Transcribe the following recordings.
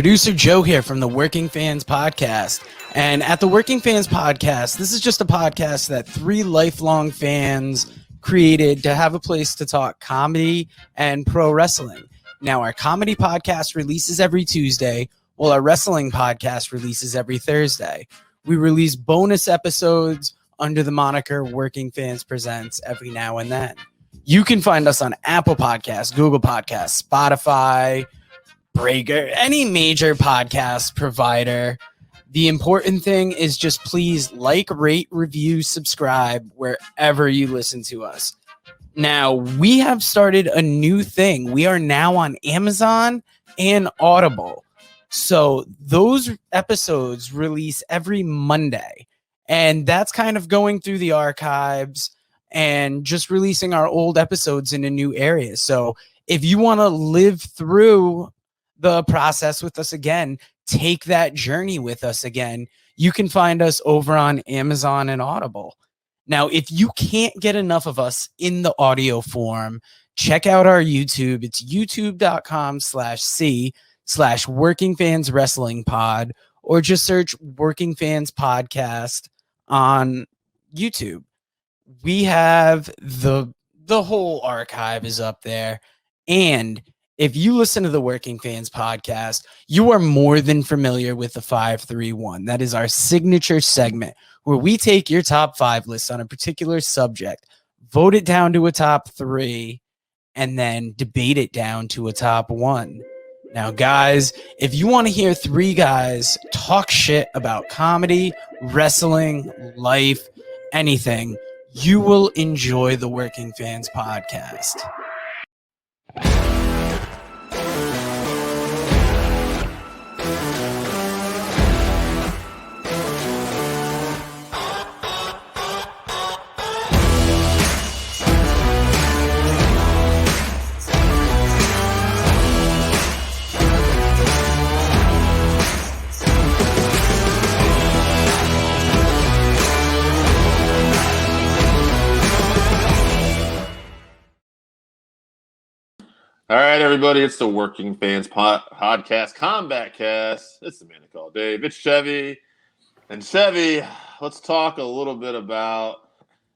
Producer Joe here from the Working Fans Podcast. And at the Working Fans Podcast, this is just a podcast that 3 lifelong fans created to have a place to talk comedy and pro wrestling. Now, our comedy podcast releases every Tuesday, while our wrestling podcast releases every Thursday. We release bonus episodes under the moniker Working Fans Presents every now and then. You can find us on Apple Podcasts, Google Podcasts, Spotify, Breaker, any major podcast provider. The important thing is just please like, rate, review, subscribe wherever you listen to us. Now, we have started a new thing. We are now on Amazon and Audible. So those episodes release every Monday. And that's kind of going through the archives and just releasing our old episodes into new areas. So if you want to live through the process with us again, take that journey with us again, you can find us over on Amazon and Audible. Now, if you can't get enough of us in the audio form, check out our YouTube. It's youtube.com/C/Working Fans Wrestling Pod, or just search Working Fans Podcast on YouTube. We have the whole archive is up there. And if you listen to the Working Fans Podcast, you are more than familiar with the 531. That is our signature segment where we take your top 5 lists on a particular subject, vote it down to a top 3, and then debate it down to a top 1. Now, guys, if you want to hear 3 guys talk shit about comedy, wrestling, life, anything, you will enjoy the Working Fans Podcast. All right, everybody, it's the Working Fans Podcast, Combatcast. It's the man I call Dave. It's Chevy. And Chevy, let's talk a little bit about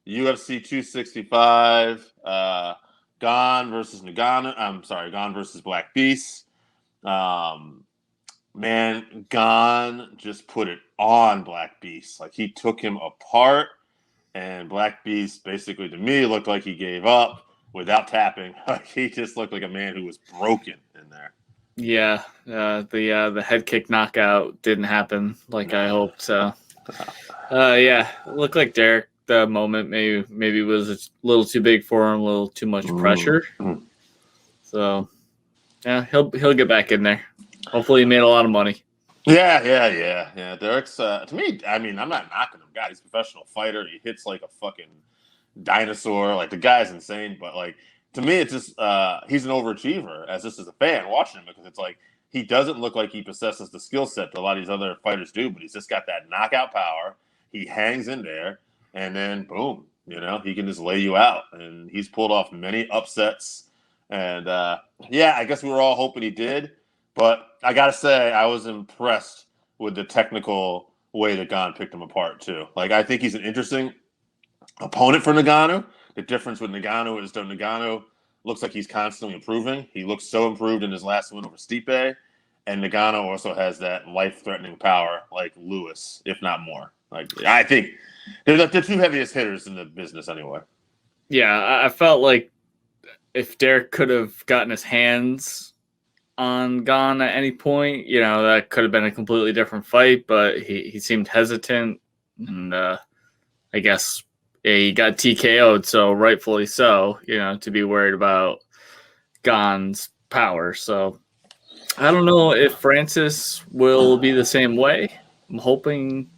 UFC 265, Gane versus Ngannou. Gane versus Black Beast. Man, Gane just put it on Black Beast. Like, he took him apart, and Black Beast basically, to me, looked like he gave up. Without tapping, he just looked like a man who was broken in there. Yeah, the head kick knockout didn't happen like I hoped. So, it looked like Derek. The moment maybe was a little too big for him, a little too much pressure. Mm-hmm. So, yeah, he'll get back in there. Hopefully, he made a lot of money. Yeah. Derek's to me. I mean, I'm not knocking him. God, he's a professional fighter. He hits like a fucking dinosaur. Like, the guy's insane, but like, to me, it's just he's an overachiever as a fan watching him, because it's like he doesn't look like he possesses the skill set that a lot of these other fighters do, but he's just got that knockout power. He hangs in there, and then boom, he can just lay you out. And he's pulled off many upsets. And I guess we were all hoping he did, but I gotta say I was impressed with the technical way that Gane picked him apart too. Like, I think he's an interesting opponent for Ngannou. The difference with Ngannou is that Ngannou looks like he's constantly improving. He looks so improved in his last win over Stipe, and Ngannou also has that life-threatening power like Lewis, if not more. Like, I think they're the 2 heaviest hitters in the business anyway. Yeah, I felt like if Derek could have gotten his hands on Gane at any point, that could have been a completely different fight, but he seemed hesitant, and I guess he got TKO'd, so rightfully so, to be worried about Gane's power. So I don't know if Francis will be the same way. I'm hoping,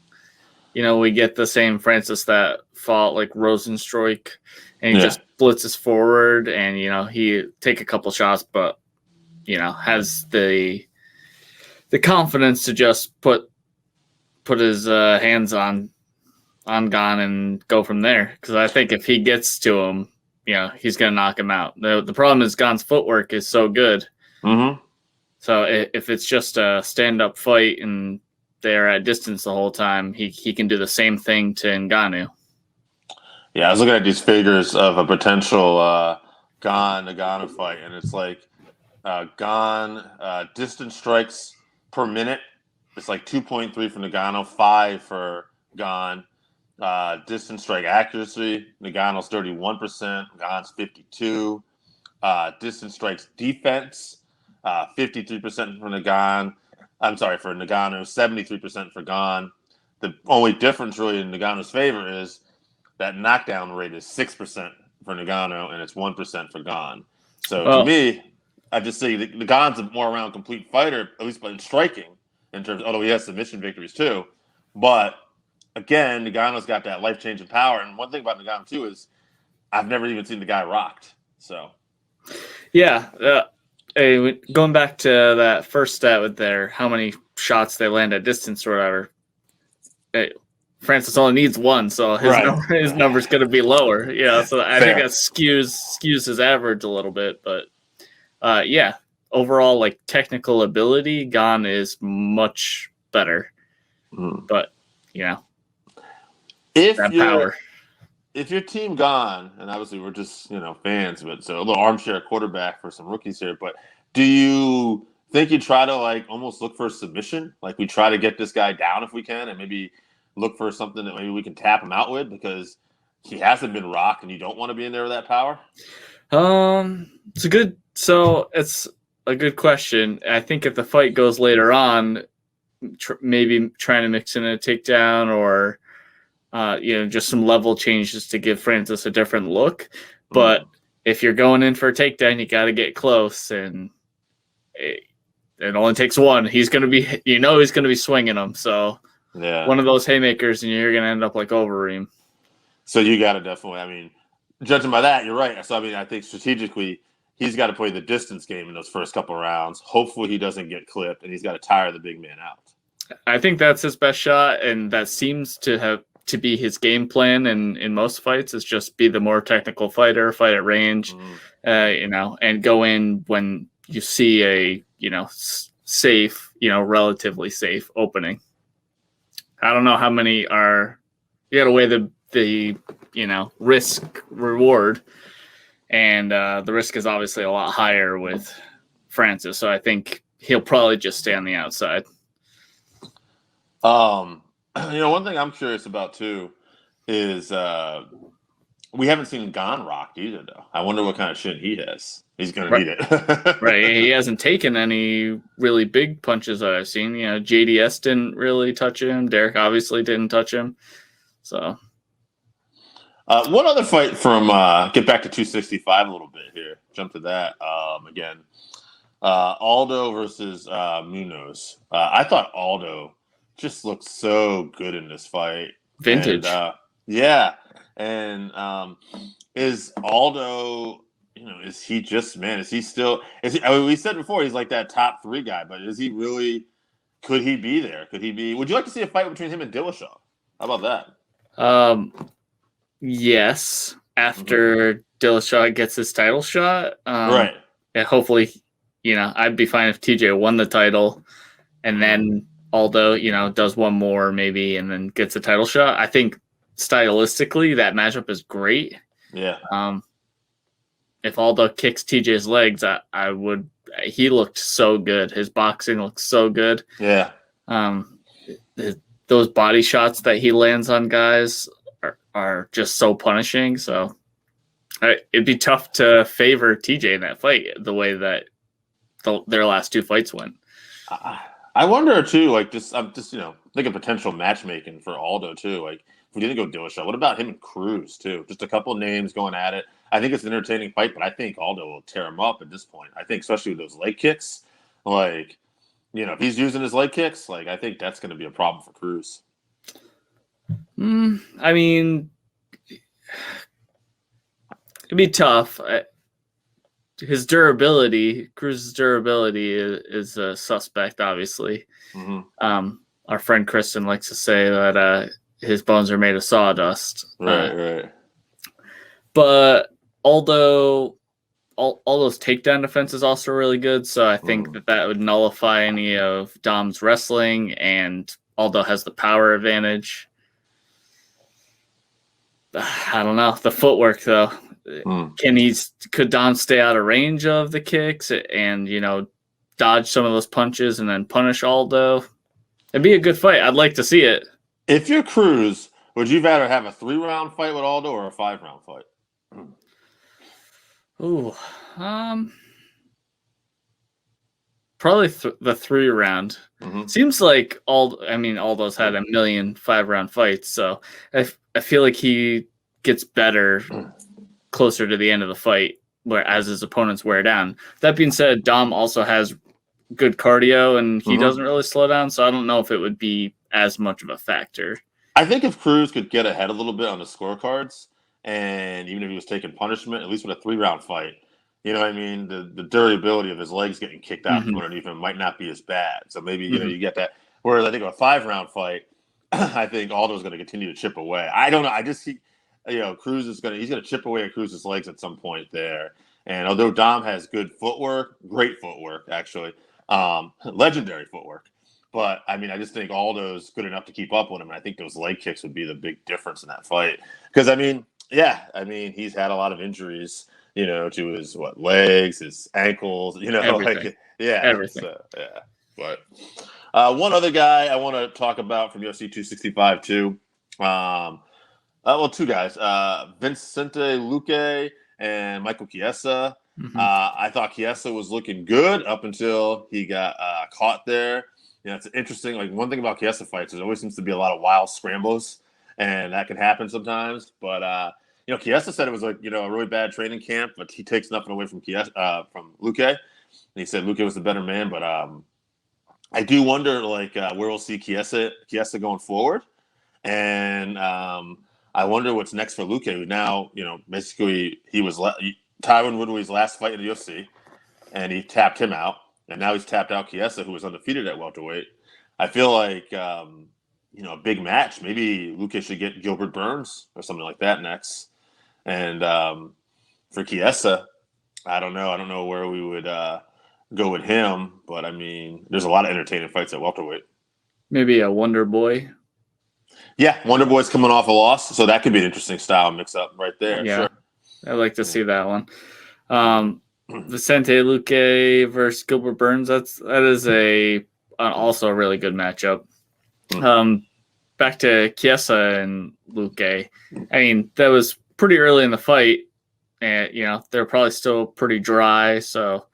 we get the same Francis that fought like Rosenstruik, and he just blitzes forward, and, he take a couple shots, but, has the confidence to just put his hands on Gane and go from there. Because I think if he gets to him, he's going to knock him out. The problem is Gane's footwork is so good. Mm-hmm. So if it's just a stand-up fight and they're at distance the whole time, he can do the same thing to Ngannou. Yeah, I was looking at these figures of a potential Ngannou fight, and it's like distance strikes per minute. It's like 2.3 for Ngannou, 5 for Gon. Distance strike accuracy, Ngannou's 31%, Gon's 52%. Distance strikes defense, 53% for Ngannou. I'm sorry, for Ngannou, 73% for Gon. The only difference really in Ngannou's favor is that knockdown rate is 6% for Ngannou and it's 1% for Gon. So to me, I just say the Gon's a more around complete fighter, at least in striking, in terms. Although he has submission victories too, but again, Ngannou's got that life-changing power. And one thing about Ngannou too is I've never even seen the guy rocked. So yeah, hey, going back to that first stat with how many shots they land at distance or whatever. Hey, Francis only needs one, so his number's going to be lower. Yeah, so I think that skews his average a little bit, but yeah, overall, like technical ability, Gon is much better. But if power. If your team Gon, and obviously we're just fans, but so a little armchair quarterback for some rookies here, but do you think you try to like almost look for a submission? Like we try to get this guy down if we can, and maybe look for something that maybe we can tap him out with because he hasn't been rocked, and you don't want to be in there with that power. It's a good question. I think if the fight goes later on, maybe trying to mix in a takedown or just some level changes to give Francis a different look. But if you're going in for a takedown, you got to get close, and it only takes one. He's going to be, he's going to be swinging them. So one of those haymakers, and you're going to end up like Overeem. So you got to definitely, I mean, judging by that, you're right. So, I mean, I think strategically, he's got to play the distance game in those first couple of rounds. Hopefully he doesn't get clipped, and he's got to tire the big man out. I think that's his best shot, and that seems to be his game plan in most fights, is just be the more technical fighter, fight at range, and go in when you see a, safe, relatively safe opening. I don't know how many are, you got to weigh the risk reward, and the risk is obviously a lot higher with Francis. So I think he'll probably just stay on the outside. One thing I'm curious about too is we haven't seen Gon rocked either, though. I wonder what kind of shit he has. He's going to need it. Right. He hasn't taken any really big punches that I've seen. JDS didn't really touch him. Derek obviously didn't touch him. So, one other fight from get back to 265 a little bit here. Jump to that again. Aldo versus Munoz. I thought Aldo just looked so good in this fight. Vintage. And, is Aldo, is he just, is he still, we said before, he's like that top 3 guy, but is he really, could he be there? Would you like to see a fight between him and Dillashaw? How about that? Yes. After Dillashaw gets his title shot. Right. And hopefully, I'd be fine if TJ won the title and then Aldo, does one more maybe and then gets a title shot. I think stylistically that matchup is great. Yeah. If Aldo kicks TJ's legs, I would. He looked so good. His boxing looked so good. Yeah. Those body shots that he lands on guys are just so punishing. So it'd be tough to favor TJ in that fight the way that their last 2 fights went. I wonder too, like I'm just like a potential matchmaking for Aldo too. Like if we didn't go Dillashaw, what about him and Cruz too? Just a couple names going at it. I think it's an entertaining fight, but I think Aldo will tear him up at this point. I think especially with those leg kicks, like if he's using his leg kicks, like I think that's going to be a problem for Cruz. I mean, it'd be tough. His durability, Cruz's durability is a suspect, obviously. Our friend Kristen likes to say that his bones are made of sawdust. Right. But Aldo, all those takedown defense is also really good. So I think that would nullify any of Dom's wrestling, and Aldo has the power advantage. I don't know. The footwork, though. Could Dom stay out of range of the kicks and, dodge some of those punches and then punish Aldo? It'd be a good fight. I'd like to see it. If you're Cruz, would you rather have a 3-round fight with Aldo or a 5-round fight? Ooh, probably the 3-round. Seems like Aldo's had a million 5-round fights, so I feel like he gets better closer to the end of the fight, as his opponents wear down. That being said, Dom also has good cardio, and he doesn't really slow down, so I don't know if it would be as much of a factor. I think if Cruz could get ahead a little bit on the scorecards, and even if he was taking punishment, at least with a 3-round fight, you know what I mean? The durability of his legs getting kicked out from underneath him might not be as bad. So maybe, you get that. Whereas I think a 5-round fight, I think Aldo's going to continue to chip away. I don't know. I just see, Cruz he's going to chip away at Cruz's legs at some point there. And although Dom has good footwork, great footwork, actually, legendary footwork. But, I just think Aldo's good enough to keep up with him. And I think those leg kicks would be the big difference in that fight. Because, he's had a lot of injuries, to his, legs, his ankles, Everything. Everything. But one other guy I want to talk about from UFC 265, too. Two guys. Vicente Luque and Michael Chiesa. I thought Chiesa was looking good up until he got caught there. It's interesting. Like, one thing about Chiesa fights, there always seems to be a lot of wild scrambles, and that can happen sometimes. But Chiesa said it was a really bad training camp, but he takes nothing away from Luque. And he said Luque was the better man. But I do wonder where we'll see Chiesa going forward, and I wonder what's next for Luque. Who now basically he was Tyron Woodley's last fight in the UFC, and he tapped him out. And now he's tapped out Chiesa, who was undefeated at welterweight. I feel like, a big match. Maybe Luque should get Gilbert Burns or something like that next. And for Chiesa, I don't know. I don't know where we would go with him. But, there's a lot of entertaining fights at welterweight. Maybe a Wonderboy. Yeah, Wonderboy's coming off a loss. So that could be an interesting style mix-up right there. Yeah, sure. I'd like to see that one. Vicente Luque versus Gilbert Burns. That is also a really good matchup. Back to Chiesa and Luque. That was pretty early in the fight, and they're probably still pretty dry. So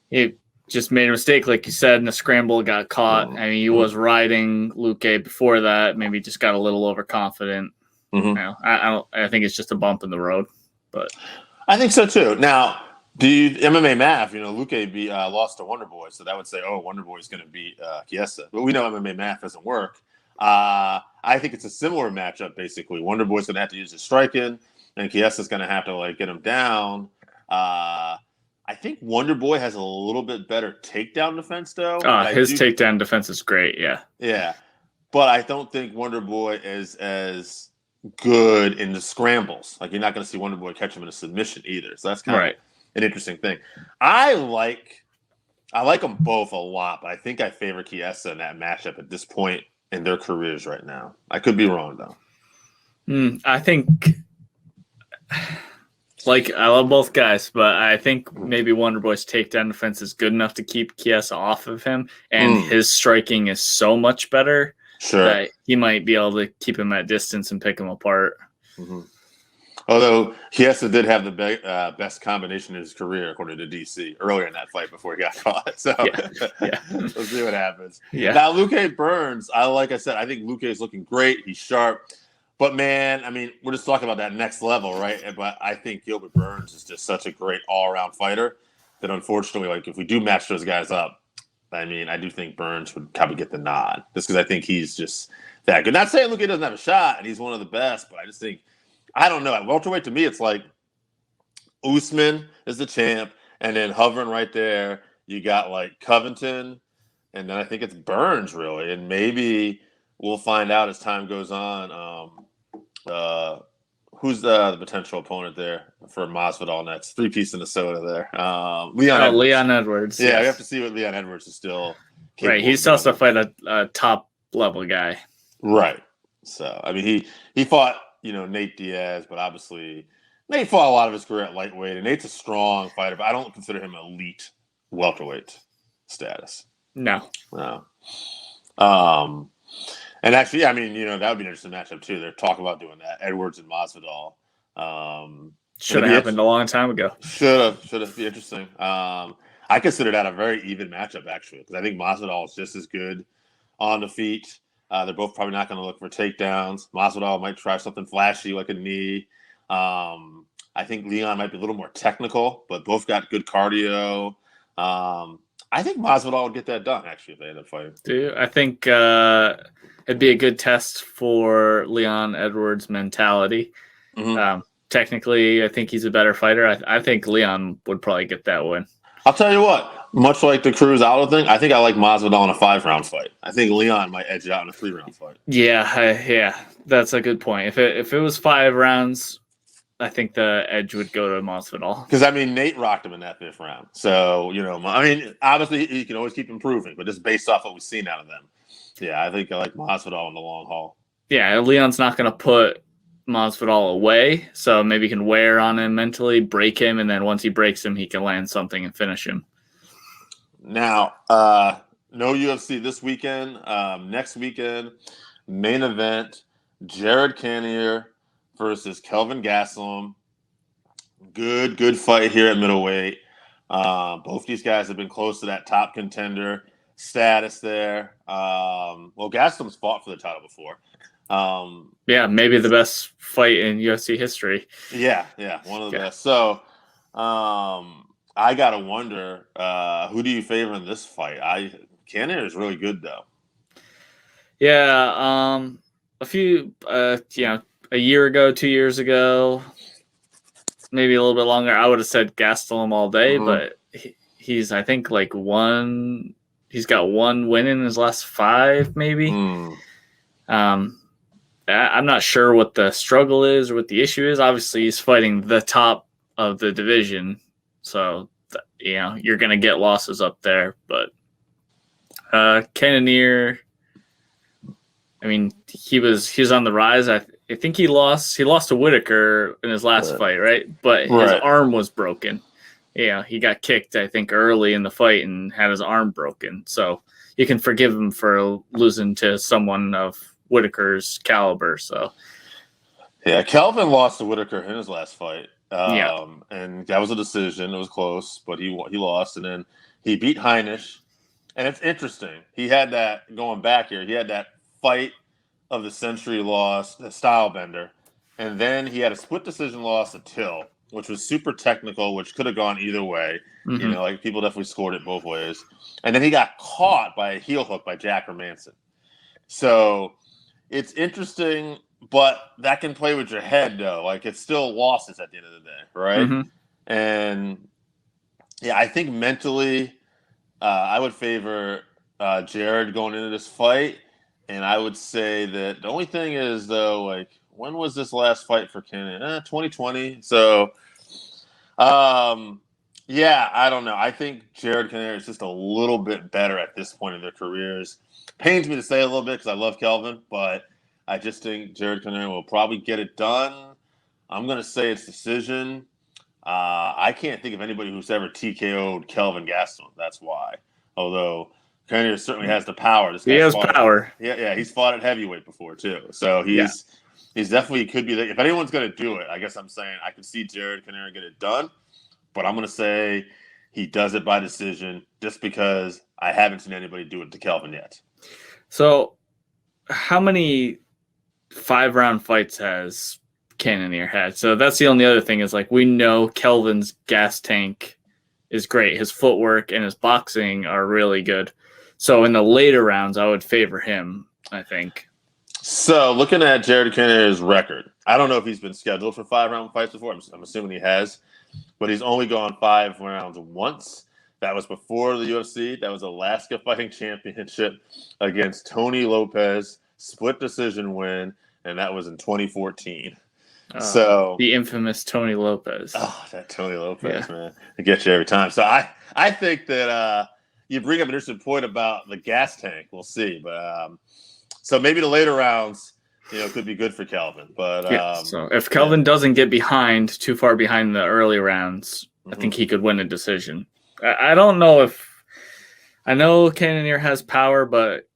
he just made a mistake, like you said, in the scramble, got caught. He was riding Luque before that. Maybe just got a little overconfident. I think it's just a bump in the road, but I think so too. Now, MMA math, Luque lost to Wonderboy, so that would say, Wonderboy is going to beat Chiesa. But we know MMA math doesn't work. I think it's a similar matchup, basically. Wonderboy's going to have to use his striking, and Chiesa's going to have to get him down. I think Wonderboy has a little bit better takedown defense, though. His takedown defense is great, yeah. Yeah, but I don't think Wonderboy is as good in the scrambles. You're not going to see Wonderboy catch him in a submission either. So that's kind of an interesting thing. I like them both a lot, but I think I favor Chiesa in that matchup at this point in their careers right now. I could be wrong though. I think I love both guys, but I think maybe Wonderboy's takedown defense is good enough to keep Chiesa off of him, and his striking is so much better that he might be able to keep him at distance and pick him apart. Although Chiesa did have the best combination in his career, according to DC, earlier in that fight before he got caught. So we'll see what happens. Yeah. Now, Luque Burns, like I said, I think Luque is looking great. He's sharp. But, man, we're just talking about that next level, right? But I think Gilbert Burns is just such a great all-around fighter that, unfortunately, if we do match those guys up, I do think Burns would probably get the nod just because I think he's just that good. Not saying Luque doesn't have a shot and he's one of the best, but I just think, I don't know. At welterweight, to me, it's like Usman is the champ, and then hovering right there, you got Covington, and then I think it's Burns, really. And maybe we'll find out as time goes on Who's the potential opponent there for Masvidal next? 3-piece in the soda there. Leon Oh, Edwards. Leon Edwards. Yeah, yes. we have to see what Leon Edwards is still capable Right. He of still has to doing. fight a top level guy. Right. So, I mean, he fought, Nate Diaz, but obviously Nate fought a lot of his career at lightweight, and Nate's a strong fighter, but I don't consider him elite welterweight status. No. No. And actually, I mean, that would be an interesting matchup too. They're talking about doing that. Edwards and Masvidal. Should have happened a long time ago. Should have be interesting. I consider that a very even matchup actually, because I think Masvidal is just as good on the feet. They're both probably not going to look for takedowns. Masvidal might try something flashy like a knee. I think Leon might be a little more technical, but both got good cardio. I think Masvidal would get that done, actually, if they end up fighting. I think it'd be a good test for Leon Edwards' mentality. Mm-hmm. Technically, I think he's a better fighter. I think Leon would probably get that win. I'll tell you what, much like the Cruz Aldo thing, I think I like Masvidal in a 5-round fight. I think Leon might edge it out in a 3-round fight. Yeah, that's a good point. If it was 5 rounds, I think the edge would go to Masvidal. Because, I mean, Nate rocked him in that 5th round. So, I mean, obviously he can always keep improving, but just based off what we've seen out of them. Yeah, I think I like Masvidal in the long haul. Yeah, Leon's not going to put Masvidal away, so maybe he can wear on him mentally, break him, and then once he breaks him, he can land something and finish him. Now, no UFC this weekend. Next weekend, main event, Jared Cannonier versus Kelvin Gastelum. Good fight here at middleweight. Both these guys have been close to that top contender status there. Well, Gastelum's fought for the title before. Maybe the best fight in UFC history. Yeah, one of the best. So, I gotta wonder, who do you favor in this fight? Cannonier is really good though. Yeah, a year ago, 2 years ago, maybe a little bit longer, I would have said Gastelum all day, but he's I think he's got 1 win in his last 5, maybe. I'm not sure what the struggle is or what the issue is. Obviously, he's fighting the top of the division, so you're going to get losses up there. But Cannonier, I mean, he was on the rise. I think he lost to Whitaker in his last fight, right? But his arm was broken. Yeah, he got kicked, I think, early in the fight and had his arm broken. So you can forgive him for losing to someone of Whitaker's caliber. So yeah, Kelvin lost to Whitaker in his last fight. And that was a decision. It was close, but he lost, and then he beat Heinisch. And it's interesting. He had that going back here. He had that fight of the century loss, the style bender, and then he had a split decision loss to Till, which was super technical, which could have gone either way. Like people definitely scored it both ways. And then he got caught by a heel hook by Jack Hermanson. So it's interesting, but that can play with your head, though. Like, it's still losses at the end of the day, right? And, yeah, I think mentally I would favor Jared going into this fight. And I would say that the only thing is, though, like, when was this last fight for Kenny? 2020. So, yeah, I don't know. I think Jared Cannonier is just a little bit better at this point in their careers. Pains me to say a little bit because I love Kelvin, but I just think Jared Cannonier will probably get it done. I'm going to say it's decision. I can't think of anybody who's ever TKO'd Kelvin Gastelum. That's why. Although Cannonier certainly has the power. He has power. He's fought at heavyweight before too. So he's definitely could be there. If anyone's going to do it, I guess I'm saying I could see Jared Cannonier get it done. But I'm going to say he does it by decision just because I haven't seen anybody do it to Kelvin yet. So how many 5-round fights has Cannonier had? So that's the only other thing is, like, we know Kelvin's gas tank is great. His footwork and his boxing are really good. So in the later rounds, I would favor him, I think. So looking at Jared Cannonier's record, I don't know if he's been scheduled for 5-round fights before. I'm assuming he has. But he's only gone 5 rounds once. That was before the UFC. That was Alaska Fighting Championship against Tony Lopez, split decision win, and that was in 2014. So the infamous Tony Lopez. Oh, that Tony Lopez, man. It gets you every time. So I think that you bring up an interesting point about the gas tank. We'll see. But so maybe the later rounds, could be good for Kelvin. But so if Kelvin doesn't get too far behind the early rounds, I think he could win a decision. I don't know if I know Cannonier has power, but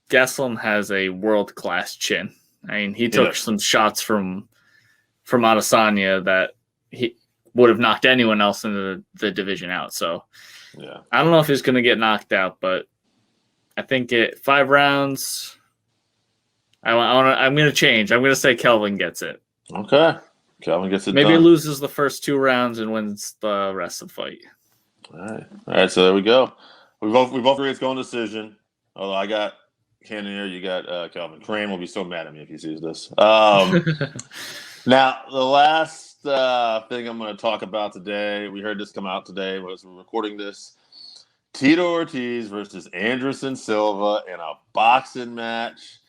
Gastelum has a world-class chin. I mean, he took some shots from Adesanya that he would have knocked anyone else in the division out. So I don't know if he's going to get knocked out, but I think 5 rounds. I'm going to change. I'm going to say Kelvin gets it. Okay, Kelvin gets it. Maybe done. He loses the first 2 rounds and wins the rest of the fight. All right. So there we go. We both agree it's going decision. Although I got Cannonier, you got Kelvin. Crane will be so mad at me if he sees this. Now, the last thing I'm going to talk about today, we heard this come out today, we're recording this. Tito Ortiz versus Anderson Silva in a boxing match.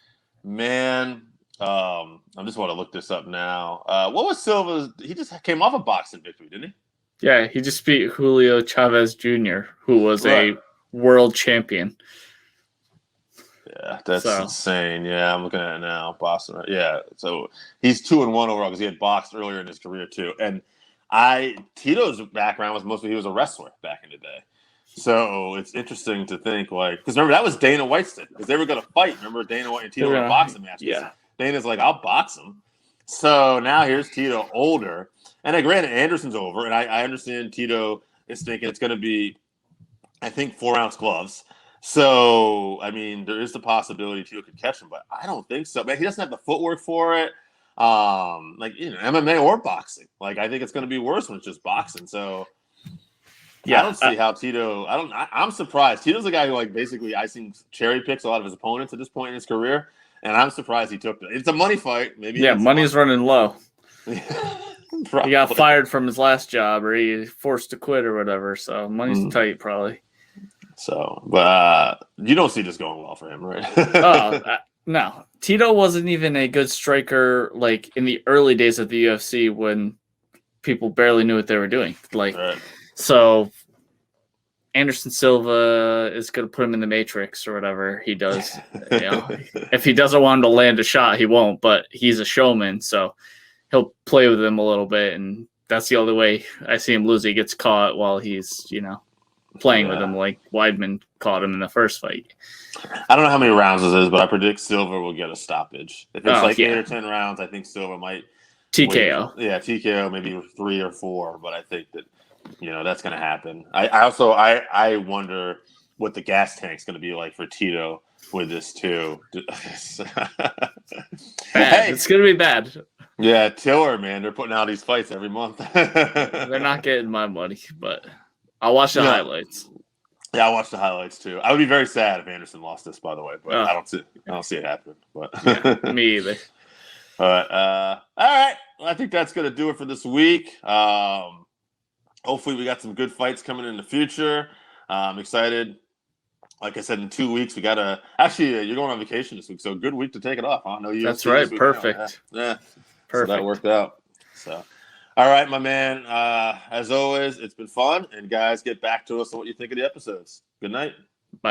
Man, I just want to look this up now. What was Silva's? He just came off a boxing victory, didn't he? Yeah, he just beat Julio Chavez Jr., who was a world champion. Yeah, that's insane. Yeah, I'm looking at it now. Boston. Yeah, so he's 2-1 overall because he had boxed earlier in his career too. And Tito's background was mostly he was a wrestler back in the day. So it's interesting to think because remember that was Dana White's thing because they were going to fight. Remember Dana White and Tito were a boxing match. Yeah, Dana's like, I'll box him. So now here's Tito older, and granted Anderson's over, and I understand Tito is thinking it's going to be, I think 4-ounce gloves. So, I mean, there is the possibility Tito could catch him, but I don't think so. Man, he doesn't have the footwork for it. MMA or boxing. I think it's going to be worse when it's just boxing. So, I don't see how Tito. I'm surprised. Tito's a guy who, basically, I think cherry picks a lot of his opponents at this point in his career, and I'm surprised he took it. It's a money fight. Maybe. Yeah, money's running low. He got fired from his last job, or he forced to quit, or whatever. So money's tight, probably. So, but you don't see this going well for him, right? No. Tito wasn't even a good striker in the early days of the UFC when people barely knew what they were doing. So Anderson Silva is going to put him in the Matrix or whatever he does. If he doesn't want him to land a shot, he won't, but he's a showman, so he'll play with him a little bit, and that's the only way I see him lose. He gets caught while he's, playing with him like Weidman caught him in the first fight. I don't know how many rounds this is, but I predict Silva will get a stoppage. If it's 8 or 10 rounds, I think Silva might TKO. Yeah, TKO, maybe 3 or 4, but I think that that's going to happen. I wonder what the gas tank's going to be like for Tito with this too. Hey, it's going to be bad. Yeah, Tiller, man, they're putting out these fights every month. They're not getting my money, but I'll watch the highlights. Yeah, I'll watch the highlights too. I would be very sad if Anderson lost this, by the way, but I don't see it happening. But me either. All right. Well, I think that's going to do it for this week. Hopefully, we got some good fights coming in the future. I'm excited. Like I said, in 2 weeks, we got to actually. You're going on vacation this week, so good week to take it off. Huh? No, that's right. Perfect. Yeah. Perfect. So that worked out. So. All right, my man. As always, it's been fun. And guys, get back to us on what you think of the episodes. Good night. Bye.